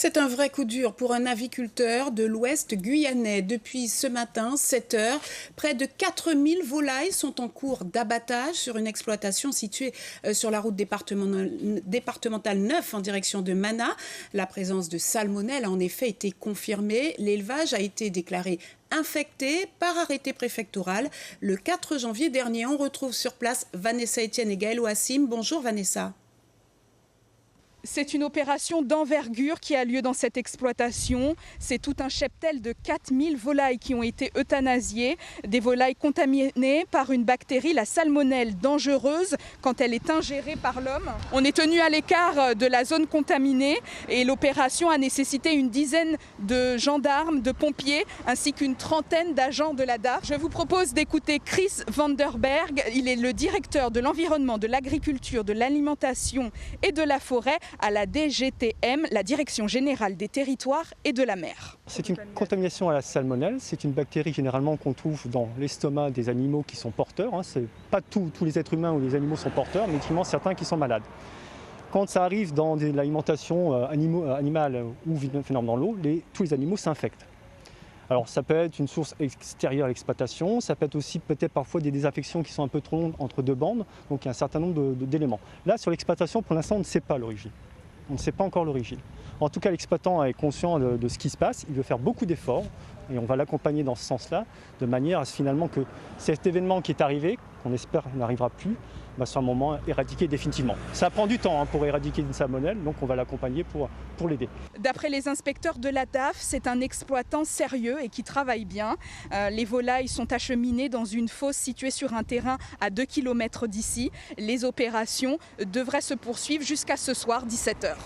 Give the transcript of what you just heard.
C'est un vrai coup dur pour un aviculteur de l'ouest guyanais. Depuis ce matin, 7 heures, près de 4000 volailles sont en cours d'abattage sur une exploitation située sur la route départementale 9 en direction de Mana. La présence de salmonelle a en effet été confirmée. L'élevage a été déclaré infecté par arrêté préfectoral le 4 janvier dernier. On retrouve sur place Vanessa Etienne et Gaël Ouassim. Bonjour Vanessa. C'est une opération d'envergure qui a lieu dans cette exploitation. C'est tout un cheptel de 4000 volailles qui ont été euthanasiées. Des volailles contaminées par une bactérie, la salmonelle, dangereuse quand elle est ingérée par l'homme. On est tenu à l'écart de la zone contaminée et l'opération a nécessité une dizaine de gendarmes, de pompiers ainsi qu'une trentaine d'agents de la DAF. Je vous propose d'écouter Chris Vanderberg. Il est le directeur de l'environnement, de l'agriculture, de l'alimentation et de la forêt à la DGTM, la Direction Générale des Territoires et de la Mer. C'est une contamination à la salmonelle, c'est une bactérie généralement qu'on trouve dans l'estomac des animaux qui sont porteurs. C'est pas tous les êtres humains ou les animaux sont porteurs, mais effectivement certains qui sont malades. Quand ça arrive dans l'alimentation animale ou dans l'eau, tous les animaux s'infectent. Alors ça peut être une source extérieure à l'exploitation, ça peut être aussi peut-être parfois des désinfections qui sont un peu trop longues entre deux bandes, donc il y a un certain nombre d'éléments. Là sur l'exploitation, pour l'instant on ne sait pas l'origine, on ne sait pas encore l'origine. En tout cas l'exploitant est conscient de ce qui se passe, il veut faire beaucoup d'efforts et on va l'accompagner dans ce sens-là, de manière à ce finalement que cet événement qui est arrivé, qu'on espère n'arrivera plus, soit un moment éradiqué définitivement. Ça prend du temps pour éradiquer une salmonelle, donc on va l'accompagner pour l'aider. D'après les inspecteurs de la DAF, c'est un exploitant sérieux et qui travaille bien. Les volailles sont acheminées dans une fosse située sur un terrain à 2 km d'ici. Les opérations devraient se poursuivre jusqu'à ce soir, 17 h.